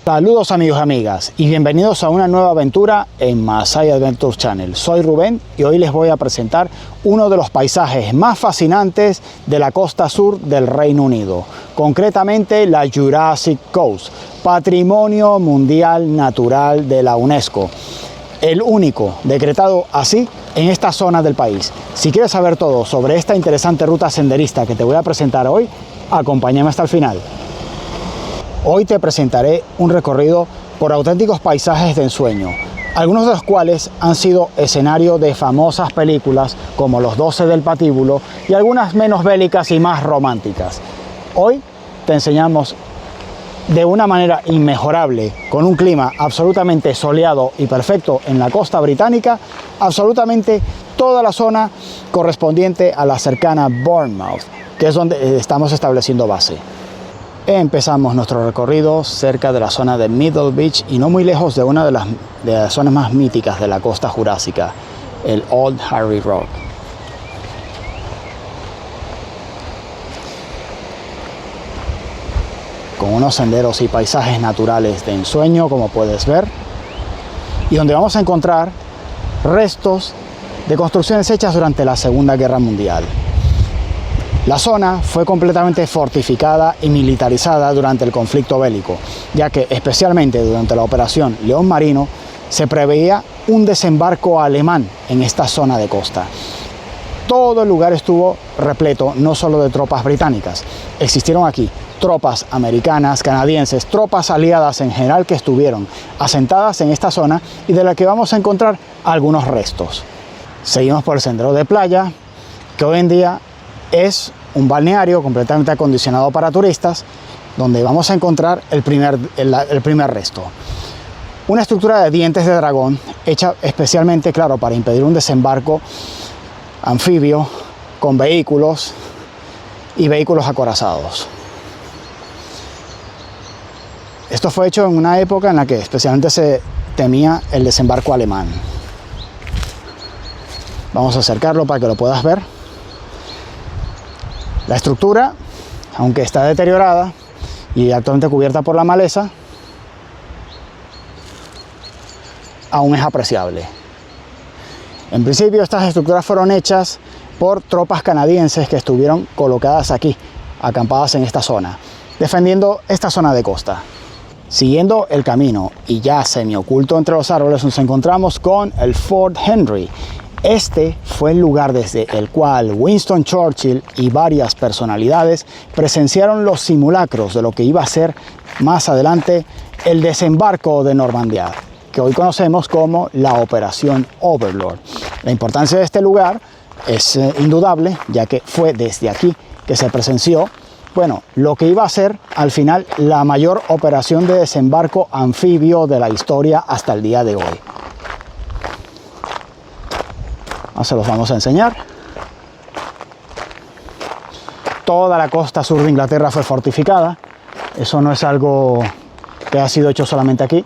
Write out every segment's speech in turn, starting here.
Saludos amigos y amigas y bienvenidos a una nueva aventura en Maasai Adventures Channel. Soy Rubén y hoy les voy a presentar uno de los paisajes más fascinantes de la costa sur del Reino Unido, concretamente la Jurassic Coast, Patrimonio Mundial Natural de la UNESCO, el único decretado así en esta zona del país. Si quieres saber todo sobre esta interesante ruta senderista que te voy a presentar hoy, acompáñame hasta el final. Hoy te presentaré un recorrido por auténticos paisajes de ensueño, algunos de los cuales han sido escenario de famosas películas como Los 12 del Patíbulo y algunas menos bélicas y más románticas. Hoy te enseñamos de una manera inmejorable, con un clima absolutamente soleado y perfecto en la costa británica, absolutamente toda la zona correspondiente a la cercana Bournemouth, que es donde estamos estableciendo base. Empezamos nuestro recorrido cerca de la zona de Middle Beach y no muy lejos de una de las zonas más míticas de la costa jurásica, el Old Harry Rock. Con unos senderos y paisajes naturales de ensueño, como puedes ver, y donde vamos a encontrar restos de construcciones hechas durante la Segunda Guerra Mundial. La zona fue completamente fortificada y militarizada durante el conflicto bélico, ya que especialmente durante la Operación León Marino se preveía un desembarco alemán en esta zona de costa. Todo el lugar estuvo repleto no solo de tropas británicas, existieron aquí tropas americanas, canadienses, tropas aliadas en general que estuvieron asentadas en esta zona y de la que vamos a encontrar algunos restos. Seguimos por el sendero de playa, que hoy en día es un balneario completamente acondicionado para turistas, donde vamos a encontrar el primer resto. Una estructura de dientes de dragón, hecha especialmente, claro, para impedir un desembarco anfibio con vehículos y vehículos acorazados. Esto fue hecho en una época en la que especialmente se temía el desembarco alemán. Vamos a acercarlo para que lo puedas ver. La estructura, aunque está deteriorada y actualmente cubierta por la maleza, aún es apreciable. En principio, estas estructuras fueron hechas por tropas canadienses que estuvieron colocadas aquí, acampadas en esta zona, defendiendo esta zona de costa. Siguiendo el camino y ya semioculto entre los árboles, nos encontramos con el Fort Henry. Este fue el lugar desde el cual Winston Churchill y varias personalidades presenciaron los simulacros de lo que iba a ser más adelante el desembarco de Normandía, que hoy conocemos como la Operación Overlord. La importancia de este lugar es indudable, ya que fue desde aquí que se presenció, lo que iba a ser al final la mayor operación de desembarco anfibio de la historia hasta el día de hoy. Se los vamos a enseñar. Toda la costa sur de Inglaterra fue fortificada. Eso no es algo que ha sido hecho solamente aquí.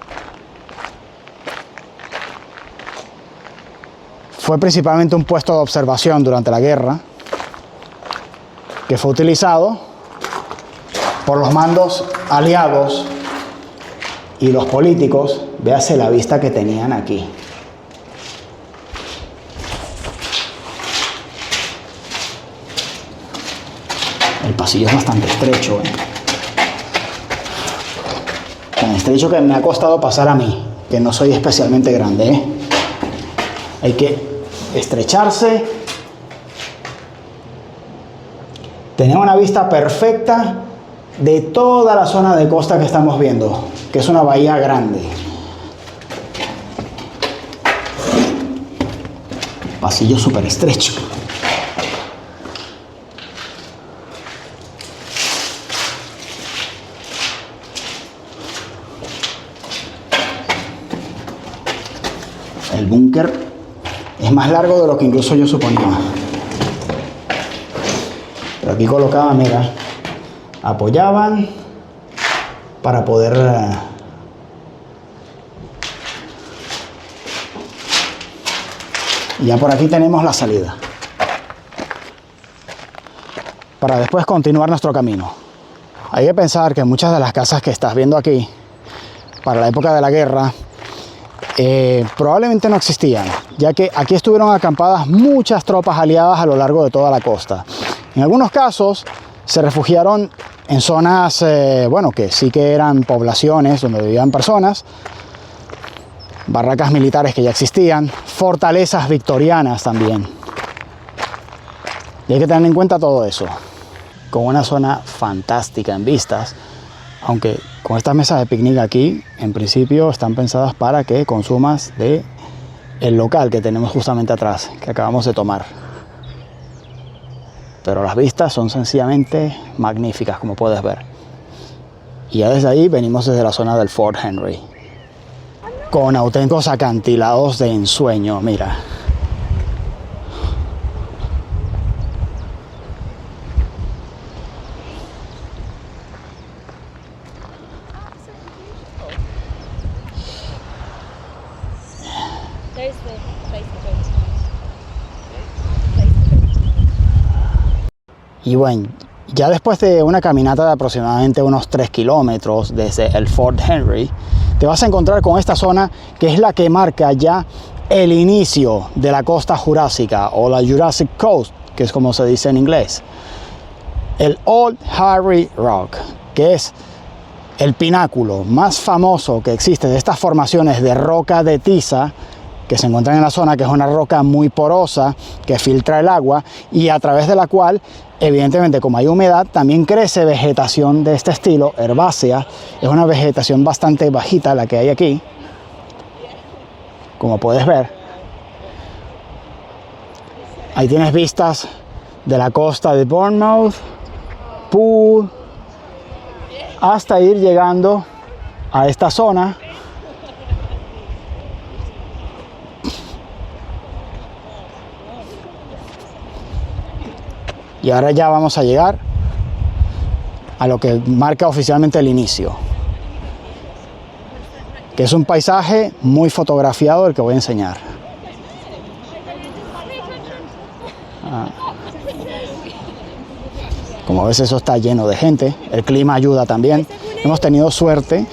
Fue principalmente un puesto de observación durante la guerra, que fue utilizado por los mandos aliados y los políticos. Véase la vista que tenían aquí. El pasillo es bastante estrecho, tan estrecho que me ha costado pasar a mí, que no soy especialmente grande, Hay que estrecharse. Tenemos una vista perfecta de toda la zona de costa que estamos viendo, que es una bahía grande. Pasillo súper estrecho. El búnker es más largo de lo que incluso yo suponía. Pero aquí colocaban, mira, apoyaban para poder y ya por aquí tenemos la salida para después continuar nuestro camino. Hay que pensar que muchas de las casas que estás viendo aquí para la época de la guerra, probablemente no existían, ya que aquí estuvieron acampadas muchas tropas aliadas a lo largo de toda la costa. En algunos casos se refugiaron en zonas, bueno, que sí que eran poblaciones donde vivían personas, barracas militares que ya existían, fortalezas victorianas también. Y hay que tener en cuenta todo eso, con una zona fantástica en vistas, aunque con estas mesas de picnic aquí, en principio están pensadas para que consumas de el local que tenemos justamente atrás, que acabamos de tomar. Pero las vistas son sencillamente magníficas, como puedes ver. Y ya desde ahí venimos desde la zona del Fort Henry, con auténticos acantilados de ensueño, mira. Y bueno, ya después de una caminata de aproximadamente unos 3 kilómetros desde el Fort Henry, te vas a encontrar con esta zona que es la que marca ya el inicio de la costa jurásica o la Jurassic Coast, que es como se dice en inglés. El Old Harry Rock, que es el pináculo más famoso que existe de estas formaciones de roca de tiza que se encuentran en la zona, que es una roca muy porosa que filtra el agua y a través de la cual, evidentemente, como hay humedad, también crece vegetación de este estilo, herbácea. Es una vegetación bastante bajita la que hay aquí, como puedes ver. Ahí tienes vistas de la costa de Bournemouth, Poole, hasta ir llegando a esta zona y ahora ya vamos a llegar a lo que marca oficialmente el inicio, que es un paisaje muy fotografiado el que voy a enseñar. Como ves, eso está lleno de gente, el clima ayuda también. Hemos tenido suerte.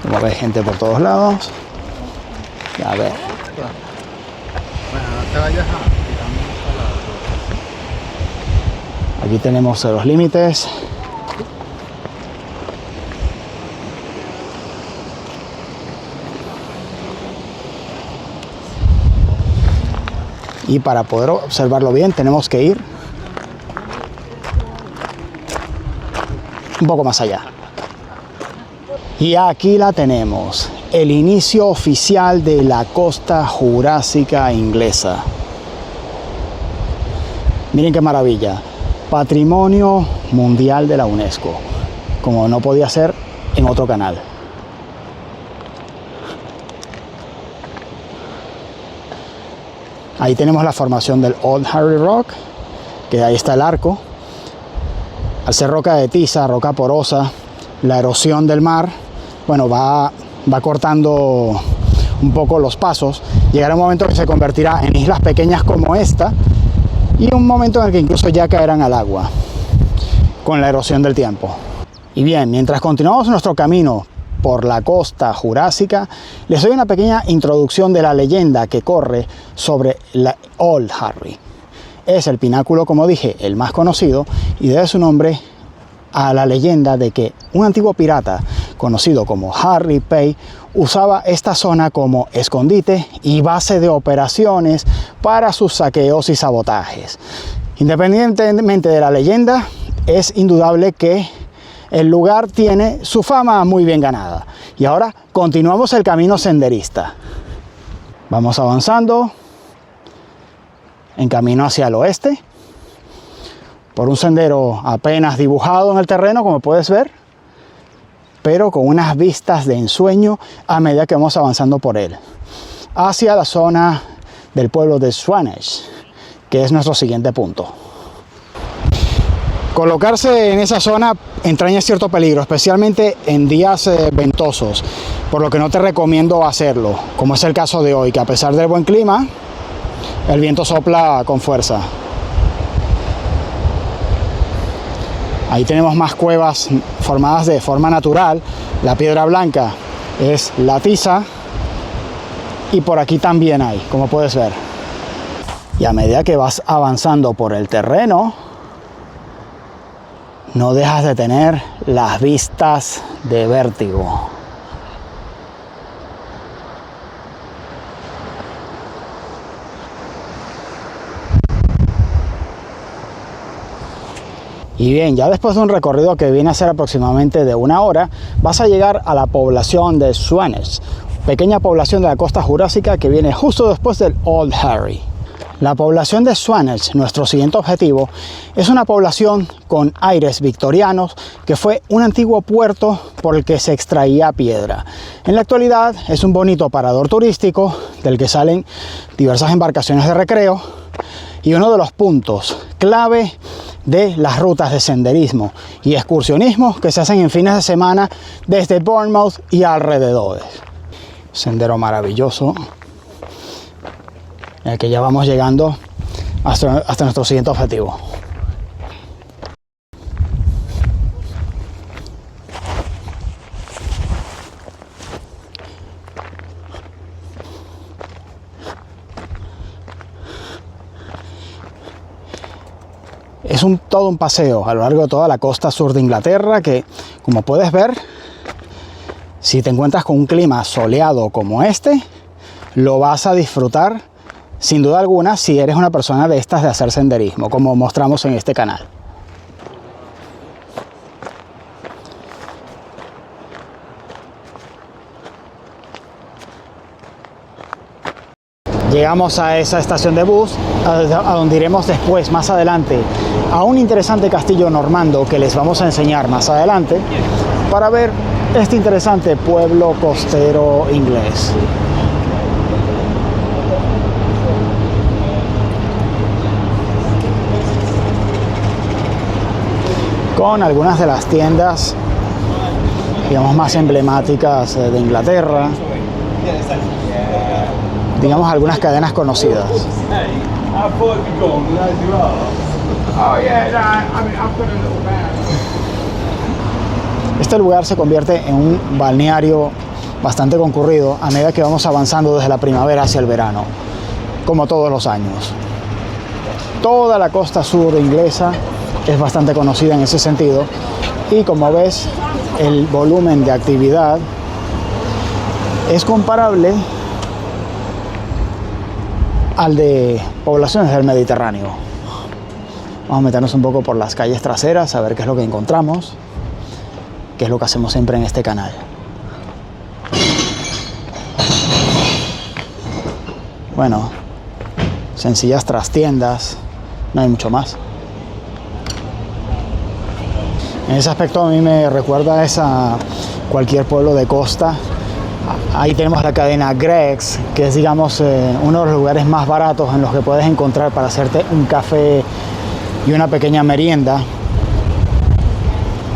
Como ves, gente por todos lados. A ver. Aquí tenemos los límites. Y para poder observarlo bien tenemos que ir un poco más allá. Y aquí la tenemos, el inicio oficial de la costa jurásica inglesa. Miren qué maravilla, Patrimonio Mundial de la UNESCO, como no podía ser en otro canal. Ahí tenemos la formación del Old Harry Rock, que ahí está el arco. Al ser roca de tiza, roca porosa, la erosión del mar, bueno, va cortando un poco los pasos. Llegará un momento que se convertirá en islas pequeñas como esta y un momento en el que incluso ya caerán al agua con la erosión del tiempo. Y bien, mientras continuamos nuestro camino por la costa jurásica, les doy una pequeña introducción de la leyenda que corre sobre la Old Harry. Es el pináculo, como dije, el más conocido y debe su nombre a la leyenda de que un antiguo pirata conocido como Harry Pay usaba esta zona como escondite y base de operaciones para sus saqueos y sabotajes. Independientemente de la leyenda, es indudable que el lugar tiene su fama muy bien ganada. Y ahora continuamos el camino senderista. Vamos avanzando en camino hacia el oeste, por un sendero apenas dibujado en el terreno, como puedes ver, pero con unas vistas de ensueño a medida que vamos avanzando por él, hacia la zona del pueblo de Swanage, que es nuestro siguiente punto. Colocarse en esa zona entraña cierto peligro, especialmente en días ventosos, por lo que no te recomiendo hacerlo, como es el caso de hoy, que a pesar del buen clima, el viento sopla con fuerza. Ahí tenemos más cuevas formadas de forma natural. La piedra blanca es la tiza y por aquí también hay, como puedes ver. Y a medida que vas avanzando por el terreno, no dejas de tener las vistas de vértigo. Y bien, ya después de un recorrido que viene a ser aproximadamente de 1 hora, vas a llegar a la población de Swanesh, pequeña población de la costa jurásica que viene justo después del Old Harry. La población de Swanesh, nuestro siguiente objetivo, es una población con aires victorianos que fue un antiguo puerto por el que se extraía piedra. En la actualidad es un bonito parador turístico del que salen diversas embarcaciones de recreo y uno de los puntos clave de las rutas de senderismo y excursionismo que se hacen en fines de semana desde Bournemouth y alrededores. Sendero maravilloso, en el que ya vamos llegando hasta nuestro siguiente objetivo. Es todo un paseo a lo largo de toda la costa sur de Inglaterra que, como puedes ver, si te encuentras con un clima soleado como este, lo vas a disfrutar sin duda alguna si eres una persona de estas de hacer senderismo, como mostramos en este canal. Llegamos a esa estación de bus, a donde iremos después, más adelante, a un interesante castillo normando que les vamos a enseñar más adelante, para ver este interesante pueblo costero inglés. Con algunas de las tiendas, digamos, más emblemáticas de Inglaterra. Digamos, algunas cadenas conocidas. Este lugar se convierte en un balneario bastante concurrido a medida que vamos avanzando desde la primavera hacia el verano, como todos los años. Toda la costa sur inglesa es bastante conocida en ese sentido y, como ves, el volumen de actividad es comparable al de poblaciones del Mediterráneo. Vamos a meternos un poco por las calles traseras a ver qué es lo que encontramos, que es lo que hacemos siempre en este canal. Bueno, sencillas trastiendas, no hay mucho más. En ese aspecto a mí me recuerda a cualquier pueblo de costa. Ahí tenemos la cadena Greggs, que es, digamos, uno de los lugares más baratos en los que puedes encontrar para hacerte un café y una pequeña merienda.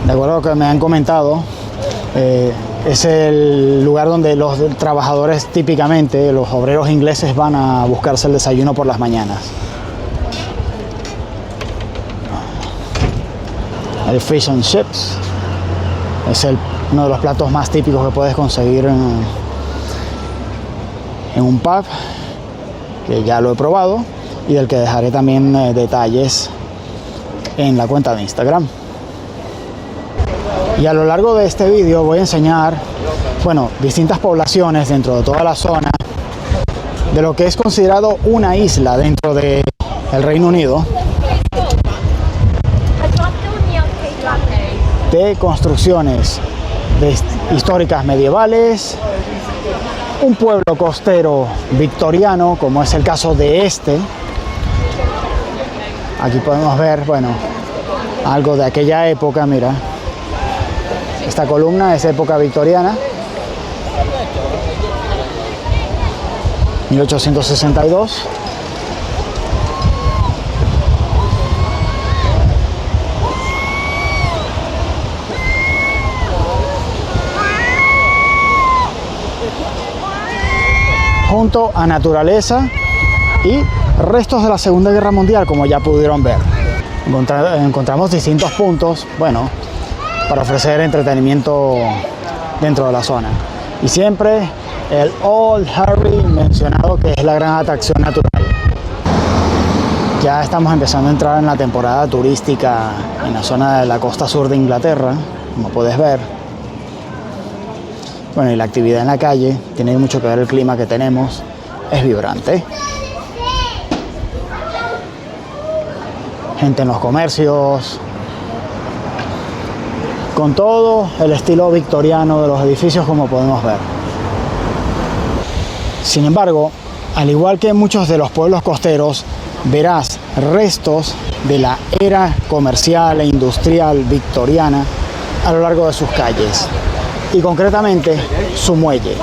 De acuerdo a lo que me han comentado, es el lugar donde los trabajadores, típicamente los obreros ingleses, van a buscarse el desayuno por las mañanas. El fish and chips es uno de los platos más típicos que puedes conseguir en un pub, que ya lo he probado y del que dejaré también detalles en la cuenta de Instagram. Y a lo largo de este vídeo voy a enseñar, bueno, distintas poblaciones dentro de toda la zona de lo que es considerado una isla dentro del Reino Unido, de construcciones históricas medievales, un pueblo costero victoriano, como es el caso de este. Aquí podemos ver, bueno, algo de aquella época. Mira, esta columna es época victoriana, 1862. junto a naturaleza y restos de la Segunda Guerra Mundial, como ya pudieron ver. Encontramos distintos puntos, bueno, para ofrecer entretenimiento dentro de la zona. Y siempre el Old Harry mencionado, que es la gran atracción natural. Ya estamos empezando a entrar en la temporada turística en la zona de la costa sur de Inglaterra, como puedes ver. Bueno, y la actividad en la calle tiene mucho que ver el clima que tenemos, es vibrante. Gente en los comercios, con todo el estilo victoriano de los edificios, como podemos ver. Sin embargo, al igual que en muchos de los pueblos costeros, verás restos de la era comercial e industrial victoriana a lo largo de sus calles, y concretamente su muelle.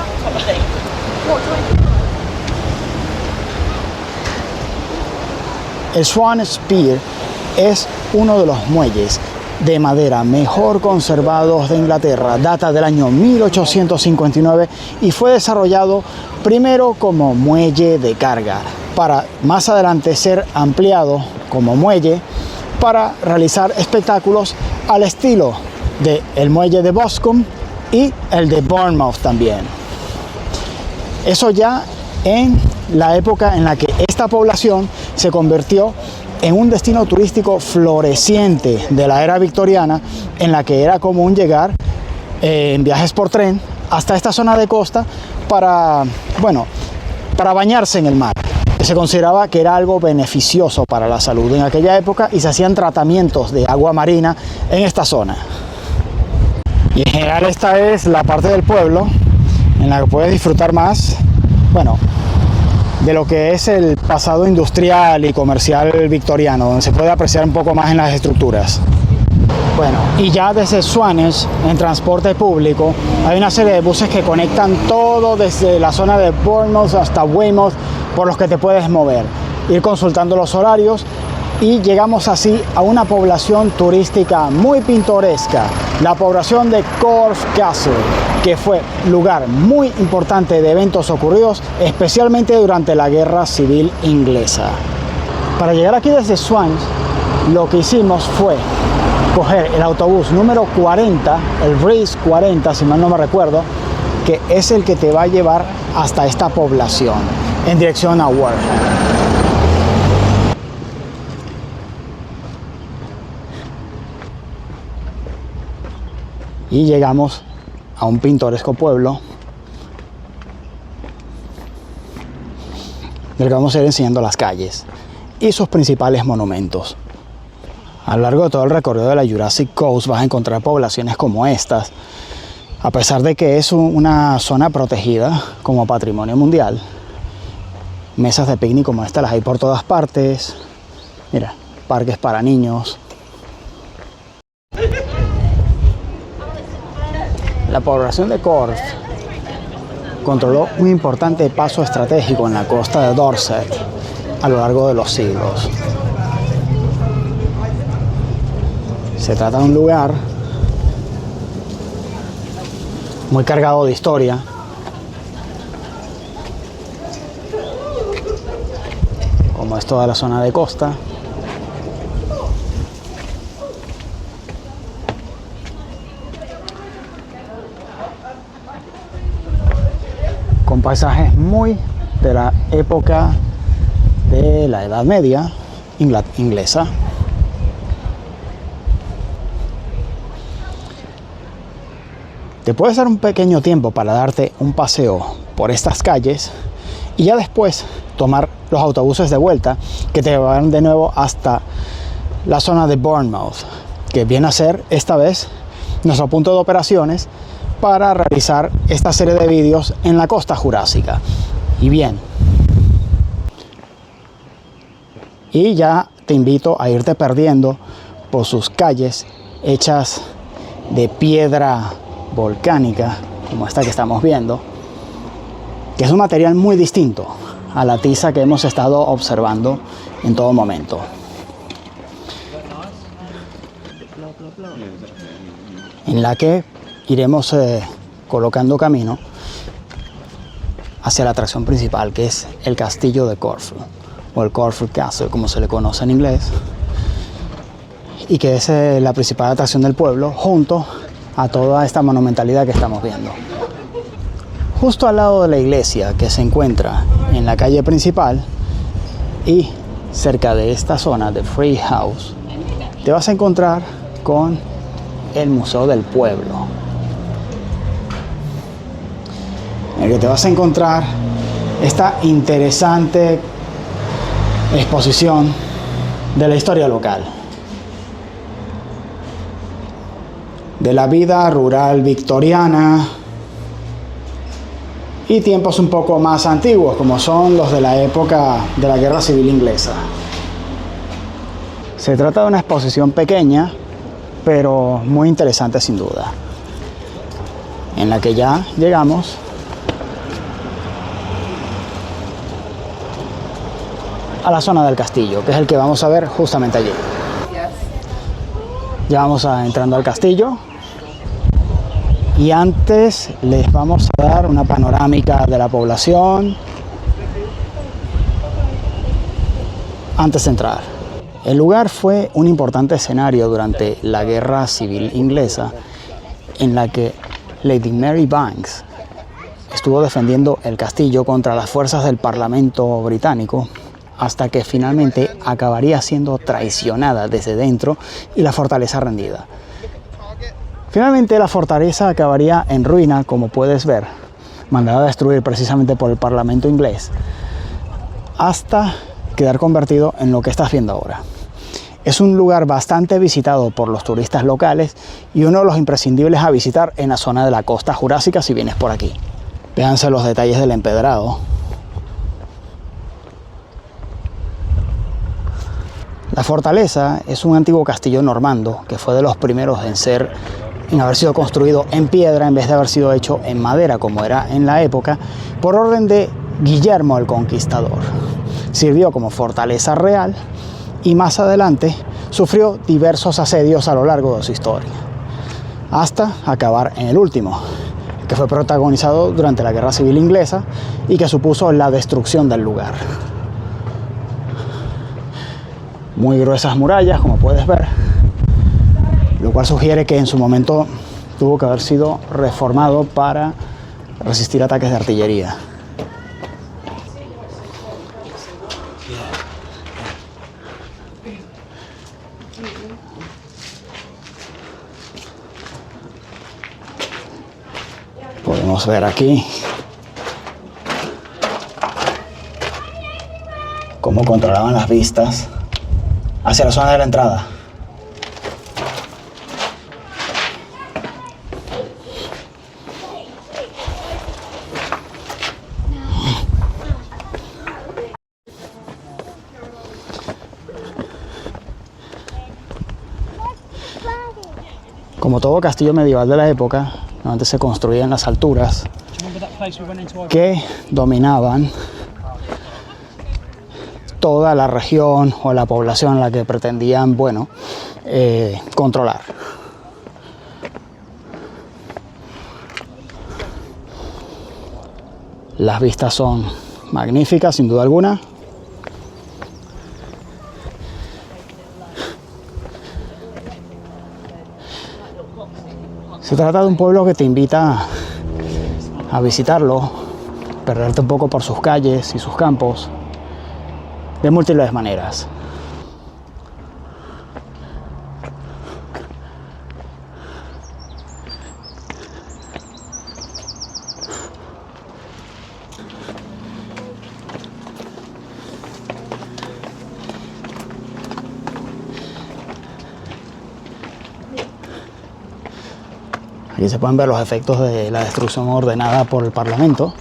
El Swan Spear es uno de los muelles de madera mejor conservados de Inglaterra. Data del año 1859 y fue desarrollado primero como muelle de carga, para más adelante ser ampliado como muelle para realizar espectáculos al estilo del muelle de Boscombe y el de Bournemouth también. Eso ya en la época en la que esta población se convirtió en un destino turístico floreciente de la era victoriana, en la que era común llegar en viajes por tren hasta esta zona de costa para bañarse en el mar. Se consideraba que era algo beneficioso para la salud en aquella época y se hacían tratamientos de agua marina en esta zona. Y en general esta es la parte del pueblo en la que puedes disfrutar más, de lo que es el pasado industrial y comercial victoriano, donde se puede apreciar un poco más en las estructuras. Bueno, y ya desde Swanage, en transporte público, hay una serie de buses que conectan todo desde la zona de Bournemouth hasta Weymouth, por los que te puedes mover, ir consultando los horarios, y llegamos así a una población turística muy pintoresca, la población de Corfe Castle, que fue lugar muy importante de eventos ocurridos especialmente durante la Guerra Civil Inglesa. Para llegar aquí desde Swanage, lo que hicimos fue coger el autobús número 40, el Race 40, si mal no me recuerdo, que es el que te va a llevar hasta esta población, en dirección a Wareham. Y llegamos a un pintoresco pueblo del que vamos a ir enseñando las calles y sus principales monumentos. A lo largo de todo el recorrido de la Jurassic Coast vas a encontrar poblaciones como estas, a pesar de que es una zona protegida como patrimonio mundial. Mesas de picnic como esta las hay por todas partes. Mira, parques para niños. La población de Corfe controló un importante paso estratégico en la costa de Dorset a lo largo de los siglos. Se trata de un lugar muy cargado de historia, como es toda la zona de costa. Con paisajes muy de la época de la Edad Media inglesa. Te puedes dar un pequeño tiempo para darte un paseo por estas calles y ya después tomar los autobuses de vuelta que te llevarán de nuevo hasta la zona de Bournemouth, que viene a ser esta vez nuestro punto de operaciones para realizar esta serie de vídeos en la costa jurásica. Y bien, y ya te invito a irte perdiendo por sus calles hechas de piedra volcánica, como esta que estamos viendo, que es un material muy distinto a la tiza que hemos estado observando en todo momento. En la que iremos colocando camino hacia la atracción principal, que es el castillo de Corfu, o el Corfu Castle, como se le conoce en inglés, y que es la principal atracción del pueblo, junto a toda esta monumentalidad que estamos viendo. Justo al lado de la iglesia, que se encuentra en la calle principal, y cerca de esta zona de Free House, te vas a encontrar con el Museo del Pueblo, en el que te vas a encontrar esta interesante exposición de la historia local, de la vida rural victoriana y tiempos un poco más antiguos, como son los de la época de la Guerra Civil Inglesa. Se trata de una exposición pequeña, pero muy interesante sin duda, en la que ya llegamos a la zona del castillo, que es el que vamos a ver justamente allí. Ya vamos entrando al castillo, y antes les vamos a dar una panorámica de la población antes de entrar. El lugar fue un importante escenario durante la Guerra Civil Inglesa, en la que Lady Mary Banks estuvo defendiendo el castillo contra las fuerzas del Parlamento británico, hasta que finalmente acabaría siendo traicionada desde dentro y la fortaleza rendida. Finalmente la fortaleza acabaría en ruina, como puedes ver, mandada a destruir precisamente por el Parlamento inglés, hasta quedar convertido en lo que estás viendo ahora. Es un lugar bastante visitado por los turistas locales y uno de los imprescindibles a visitar en la zona de la costa jurásica si vienes por aquí. Véanse los detalles del empedrado. La fortaleza es un antiguo castillo normando que fue de los primeros en haber sido construido en piedra en vez de haber sido hecho en madera, como era en la época, por orden de Guillermo el Conquistador. Sirvió como fortaleza real y más adelante sufrió diversos asedios a lo largo de su historia, hasta acabar en el último, que fue protagonizado durante la Guerra Civil Inglesa y que supuso la destrucción del lugar. Muy gruesas murallas, como puedes ver, lo cual sugiere que en su momento tuvo que haber sido reformado para resistir ataques de artillería. Podemos ver aquí cómo controlaban las vistas hacia la zona de la entrada. Como todo castillo medieval de la época, normalmente se construía en las alturas que dominaban toda la región o la población a la que pretendían, controlar. Las vistas son magníficas, sin duda alguna. Se trata de un pueblo que te invita a visitarlo, perderte un poco por sus calles y sus campos, de múltiples maneras. Aquí se pueden ver los efectos de la destrucción ordenada por el Parlamento.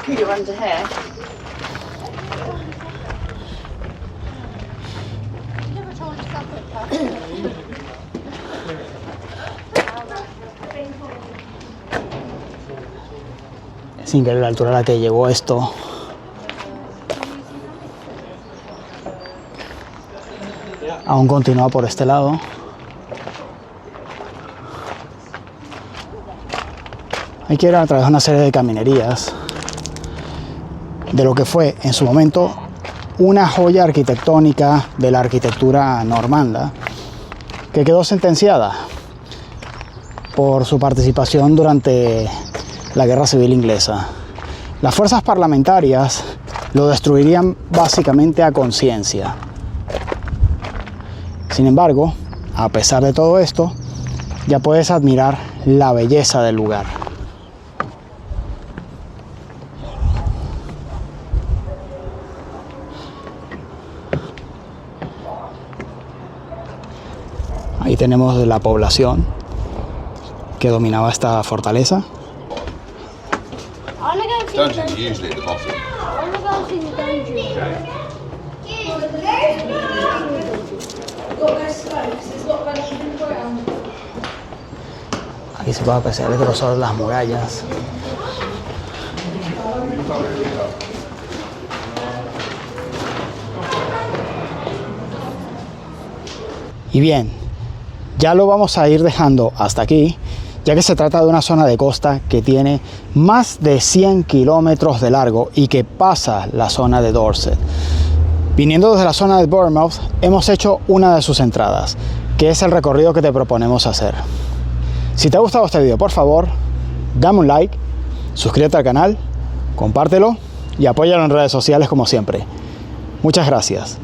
You're under here. Es increíble la altura a la que llegó esto. Aún continúa por este lado. Hay que ir a través de una serie de caminerías de lo que fue en su momento una joya arquitectónica de la arquitectura normanda, que quedó sentenciada por su participación durante la Guerra Civil Inglesa. Las fuerzas parlamentarias lo destruirían básicamente a conciencia. Sin embargo, a pesar de todo esto, ya puedes admirar la belleza del lugar. Ahí tenemos la población que dominaba esta fortaleza. Dungeon's usually at the bottom. Aquí se puede apreciar el grosor de las murallas. Y bien, ya lo vamos a ir dejando hasta aquí, ya que se trata de una zona de costa que tiene más de 100 kilómetros de largo y que pasa la zona de Dorset. Viniendo desde la zona de Bournemouth, hemos hecho una de sus entradas, que es el recorrido que te proponemos hacer. Si te ha gustado este video, por favor, dame un like, suscríbete al canal, compártelo y apóyalo en redes sociales como siempre. Muchas gracias.